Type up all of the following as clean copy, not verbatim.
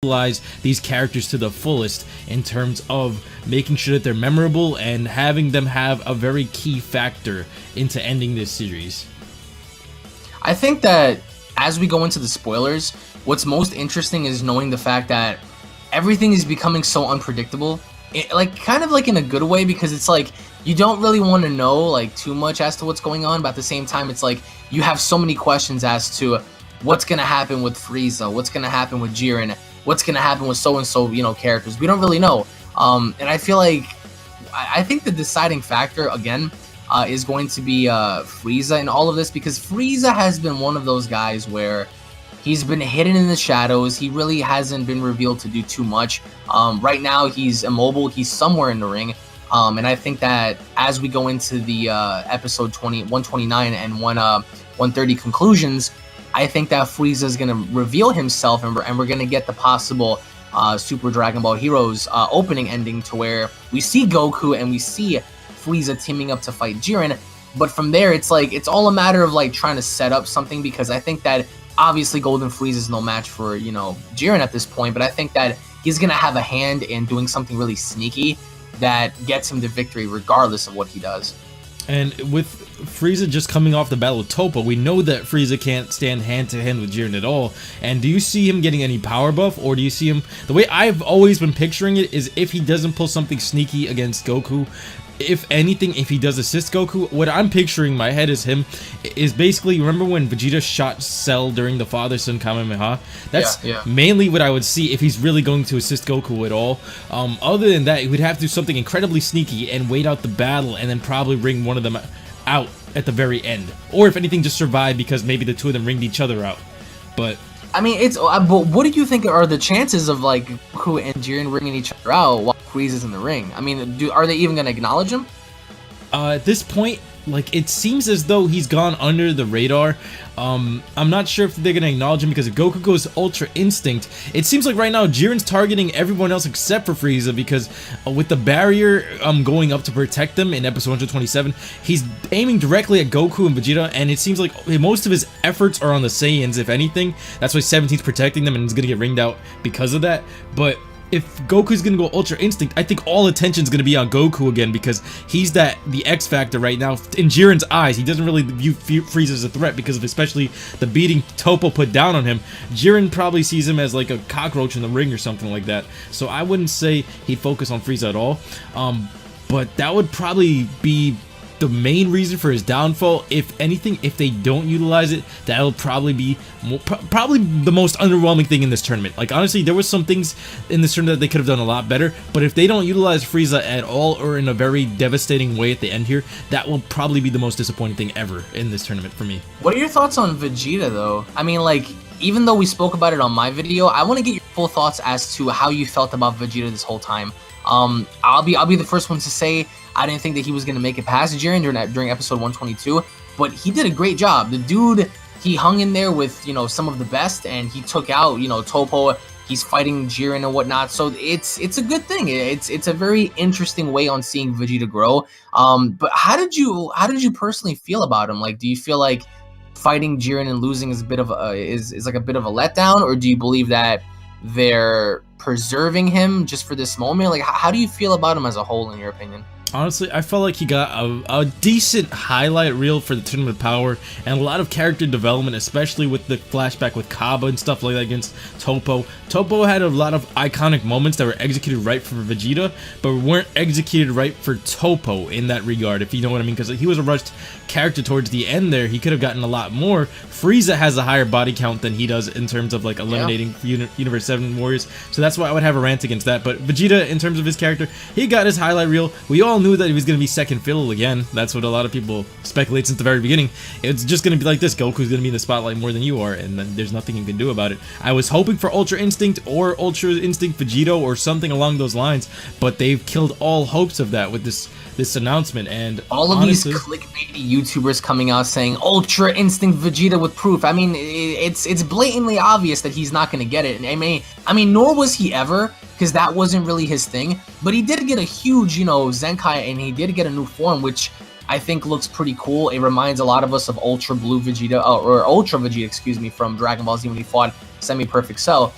utilize these characters to the fullest in terms of making sure that they're memorable and having them have a very key factor into ending this series. I think that as we go into the spoilers, what's most interesting is knowing the fact that everything is becoming so unpredictable. Kind of like in a good way, because it's like you don't really want to know like too much as to what's going on, but at the same time it's like you have so many questions as to what's gonna happen with Frieza, what's gonna happen with Jiren, what's gonna happen with so and so, characters. We don't really know. And I feel like I think the deciding factor again is going to be Frieza in all of this, because Frieza has been one of those guys where he's been hidden in the shadows. He really hasn't been revealed to do too much. Right now, he's immobile. He's somewhere in the ring. And I think that as we go into the episode 129 and 130 conclusions, I think that Frieza is going to reveal himself, and we're going to get the possible Super Dragon Ball Heroes opening ending, to where we see Goku and we see Frieza teaming up to fight Jiren. But from there, it's like it's all a matter of like trying to set up something, because I think that obviously Golden Frieza is no match for, Jiren at this point, but I think that he's going to have a hand in doing something really sneaky that gets him the victory regardless of what he does. And with Frieza just coming off the battle with Toppo, we know that Frieza can't stand hand-to-hand with Jiren at all. And do you see him getting any power buff, or do you see him... The way I've always been picturing it is if he doesn't pull something sneaky against Goku, if anything, if he does assist Goku, what I'm picturing in my head is him is basically, remember when Vegeta shot Cell during the father-son Kamehameha? That's mainly what I would see if he's really going to assist Goku at all. Other than that, he would have to do something incredibly sneaky and wait out the battle and then probably bring one of them out at the very end. Or if anything, just survive because maybe the two of them ringed each other out. But I mean, but what do you think are the chances of like Goku and Jiren ringing each other out while Frieza's in the ring? I mean, are they even going to acknowledge him? At this point, like, it seems as though he's gone under the radar. I'm not sure if they're gonna acknowledge him, because if Goku goes Ultra Instinct, it seems like right now Jiren's targeting everyone else except for Frieza, because with the barrier going up to protect them in episode 127, he's aiming directly at Goku and Vegeta, and it seems like most of his efforts are on the Saiyans, if anything. That's why 17's protecting them and he's gonna get ringed out because of that. But if Goku's gonna go Ultra Instinct, I think all attention's gonna be on Goku again, because he's the X factor right now in Jiren's eyes. He doesn't really view Frieza as a threat because of especially the beating Toppo put down on him. Jiren probably sees him as like a cockroach in the ring or something like that. So I wouldn't say he'd focus on Frieza at all. But that would probably be the main reason for his downfall. If anything, if they don't utilize it, that'll probably be probably the most underwhelming thing in this tournament. Like, honestly, there was some things in this tournament that they could have done a lot better, but if they don't utilize Frieza at all, or in a very devastating way at the end here, that will probably be the most disappointing thing ever in this tournament for me. What are your thoughts on Vegeta, though? I mean, like, even though we spoke about it on my video, I want to get your full thoughts as to how you felt about Vegeta this whole time. I'll be the first one to say I didn't think that he was going to make it past Jiren during episode 122, but he did a great job. The dude, he hung in there with, some of the best, and he took out, Toppo. He's fighting Jiren and whatnot, so it's a good thing. It's a very interesting way on seeing Vegeta grow. But how did you personally feel about him? Like, do you feel like fighting Jiren and losing is a bit of is like a bit of a letdown, or do you believe that they're preserving him just for this moment? Like, how do you feel about him as a whole, in your opinion? Honestly, I felt like he got a decent highlight reel for the Tournament of Power, and a lot of character development, especially with the flashback with Kaba and stuff like that against Toppo. Toppo had a lot of iconic moments that were executed right for Vegeta, but weren't executed right for Toppo in that regard, if you know what I mean, because he was a rushed character towards the end there. He could have gotten a lot more. Frieza has a higher body count than he does in terms of like eliminating Universe 7 warriors, so that's why I would have a rant against that. But Vegeta, in terms of his character, he got his highlight reel. We all knew that he was going to be second fiddle again. That's what a lot of people speculate since the very beginning. It's just going to be like this. Goku's going to be in the spotlight more than you are, and then there's nothing you can do about it. I was hoping for Ultra Instinct or Ultra Instinct Vegito or something along those lines, but they've killed all hopes of that with this announcement. And all of honestly, these clickbaity YouTubers coming out saying Ultra Instinct Vegeta with proof. I mean, it's blatantly obvious that he's not going to get it. And I mean, nor was he ever, because that wasn't really his thing. But he did get a huge, Zenkai, and he did get a new form, which I think looks pretty cool. It reminds a lot of us of Ultra Blue Vegeta, or Ultra Vegeta, excuse me, from Dragon Ball Z when he fought Semi-Perfect Cell.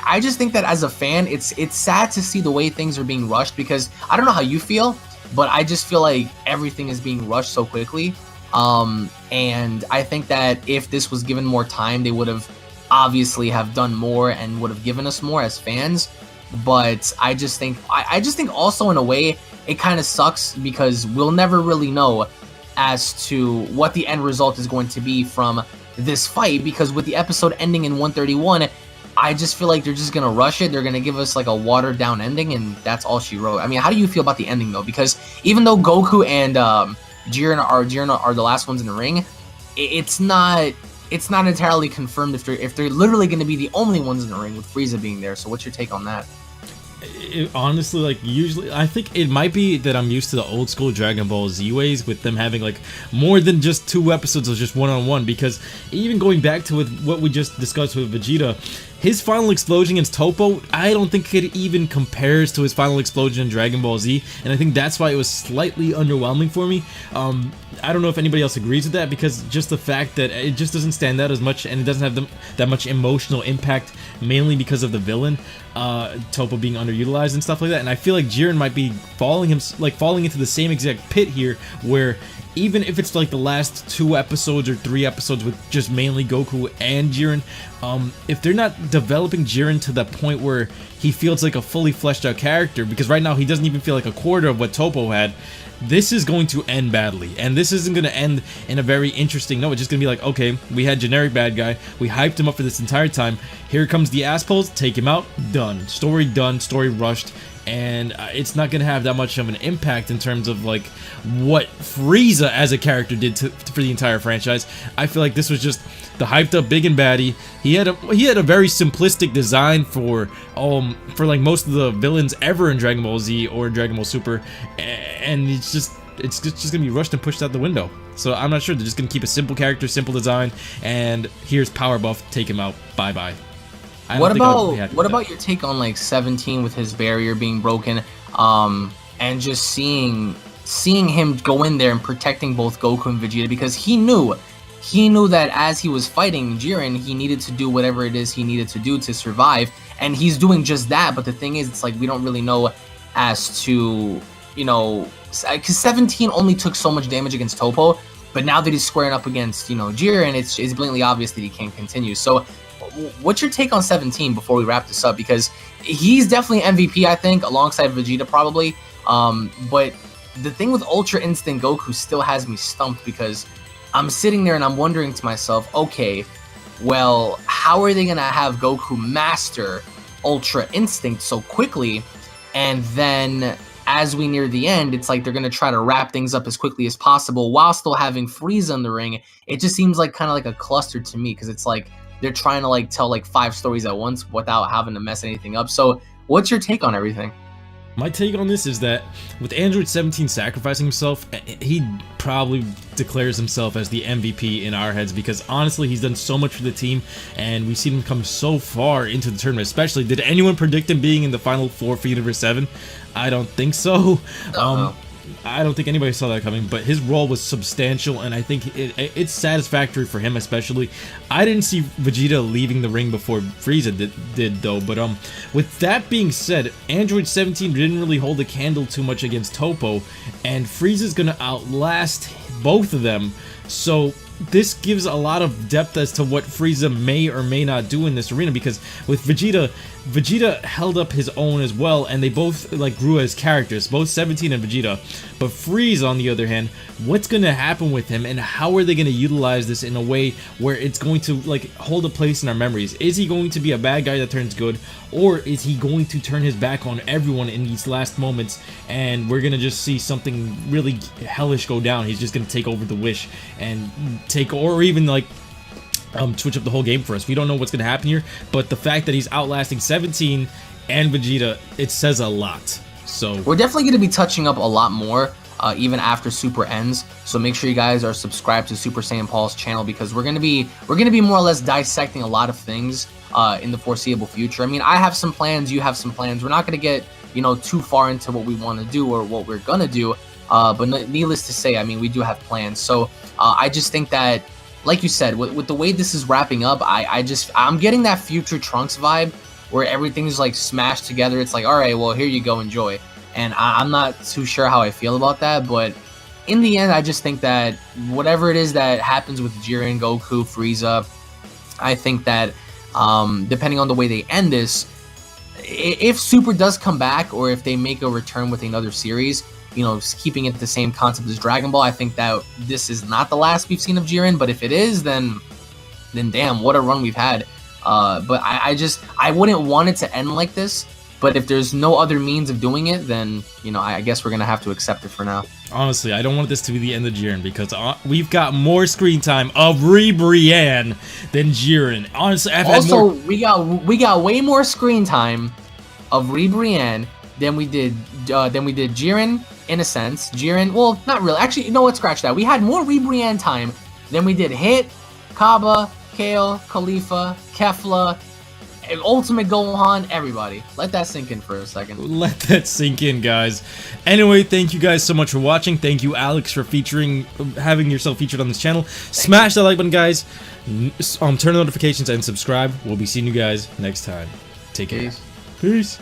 I just think that as a fan, it's sad to see the way things are being rushed, because I don't know how you feel, but I just feel like everything is being rushed so quickly. And I think that if this was given more time, they would have obviously have done more and would have given us more as fans. But I just think also in a way it kind of sucks, because we'll never really know as to what the end result is going to be from this fight, because with the episode ending in 131, I just feel like they're just gonna rush it. They're gonna give us like a watered down ending, and that's all she wrote. I mean, how do you feel about the ending though? Because even though Goku and Jiren are the last ones in the ring, it's not entirely confirmed if they're literally going to be the only ones in the ring, with Frieza being there. So what's your take on that? Honestly, like, usually I think it might be that I'm used to the old school Dragon Ball Z ways, with them having like more than just 2 episodes of just one-on-one, because even going back to what we just discussed with Vegeta, his final explosion against Toppo, I don't think it even compares to his final explosion in Dragon Ball Z, and I think that's why it was slightly underwhelming for me. I don't know if anybody else agrees with that, because just the fact that it just doesn't stand out as much, and it doesn't have that much emotional impact, mainly because of the villain, Toppo being underutilized and stuff like that. And I feel like Jiren might be falling into the same exact pit here, where even if it's like the last 2 episodes or 3 episodes with just mainly Goku and Jiren, if they're not developing Jiren to the point where he feels like a fully fleshed out character, because right now he doesn't even feel like a quarter of what Toppo had, this is going to end badly. And this isn't going to end in a very interesting note. It's just going to be like, okay, we had generic bad guy, we hyped him up for this entire time, here comes the ass pulls, take him out, done, story rushed. And it's not going to have that much of an impact in terms of like what Frieza as a character did for the entire franchise. I feel like this was just the hyped up big and baddie. He had a very simplistic design for like most of the villains ever in Dragon Ball Z or Dragon Ball Super, and it's just gonna be rushed and pushed out the window. So I'm not sure. They're just gonna keep a simple character, simple design, and here's power buff, take him out, bye bye. What about your take on like 17 with his barrier being broken, and just seeing him go in there and protecting both Goku and Vegeta, because he knew that as he was fighting Jiren, he needed to do whatever it is he needed to do to survive, and he's doing just that. But the thing is, it's like we don't really know as to, you know, because 17 only took so much damage against Toppo, but now that he's squaring up against, you know, Jiren, it's blatantly obvious that he can't continue. So what's your take on 17 before we wrap this up? Because he's definitely MVP, I think, alongside Vegeta probably. But the thing with Ultra Instinct Goku still has me stumped, because I'm sitting there and I'm wondering to myself, okay, well, how are they going to have Goku master Ultra Instinct so quickly? And then as we near the end, it's like they're going to try to wrap things up as quickly as possible while still having Frieza in the ring. It just seems like kind of like a cluster to me, because it's like they're trying to like tell like 5 stories at once without having to mess anything up. So what's your take on everything? My take on this is that with Android 17 sacrificing himself, he probably declares himself as the MVP in our heads, because honestly, he's done so much for the team, and we've seen him come so far into the tournament. Especially, did anyone predict him being in the Final 4 for Universe 7? I don't think so. I don't think anybody saw that coming, but his role was substantial, and I think it's satisfactory for him especially. I didn't see Vegeta leaving the ring before Frieza did though, but with that being said, Android 17 didn't really hold a candle too much against Toppo, and Frieza's gonna outlast both of them, so this gives a lot of depth as to what Frieza may or may not do in this arena, because with Vegeta held up his own as well, and they both like grew as characters, both 17 and Vegeta. But Frieza, on the other hand, what's going to happen with him, and how are they going to utilize this in a way where it's going to like hold a place in our memories? Is he going to be a bad guy that turns good, or is he going to turn his back on everyone in these last moments, and we're going to just see something really hellish go down? He's just going to take over the Wish and or even like switch up the whole game for us. We don't know what's going to happen here, but the fact that he's outlasting 17 and Vegeta, it says a lot. So we're definitely going to be touching up a lot more even after Super ends. So make sure you guys are subscribed to Super Saiyan Paul's channel, because we're going to be more or less dissecting a lot of things in the foreseeable future. I mean, I have some plans, you have some plans. We're not going to get, you know, too far into what we want to do or what we're going to do. But needless to say, I mean, we do have plans. So I just think that, like you said, with the way this is wrapping up, I'm getting that future Trunks vibe, where everything's like smashed together. It's like, all right, well, here you go, enjoy. And I'm not too sure how I feel about that, but in the end, I just think that whatever it is that happens with Jiren, Goku, Frieza, I think that depending on the way they end this, if Super does come back, or if they make a return with another series, you know, keeping it the same concept as Dragon Ball, I think that this is not the last we've seen of Jiren. But if it is, then damn, what a run we've had. But I wouldn't want it to end like this. But if there's no other means of doing it, then, you know, I guess we're going to have to accept it for now. Honestly, I don't want this to be the end of Jiren, because we've got more screen time of Brienne than Jiren. Honestly, I've had more... we got way more screen time of Brienne than we did Jiren, in a sense. Jiren, well, not really. Actually, you know what? Scratch that. We had more Brienne time than we did Hit, Kaba, Kale, Khalifa, Kefla, Ultimate Gohan, everybody. Let that sink in for a second. Let that sink in, guys. Anyway, thank you guys so much for watching. Thank you, Alex, for having yourself featured on this channel. Smash that like button, guys. Turn on notifications and subscribe. We'll be seeing you guys next time. Take care. Peace. Peace.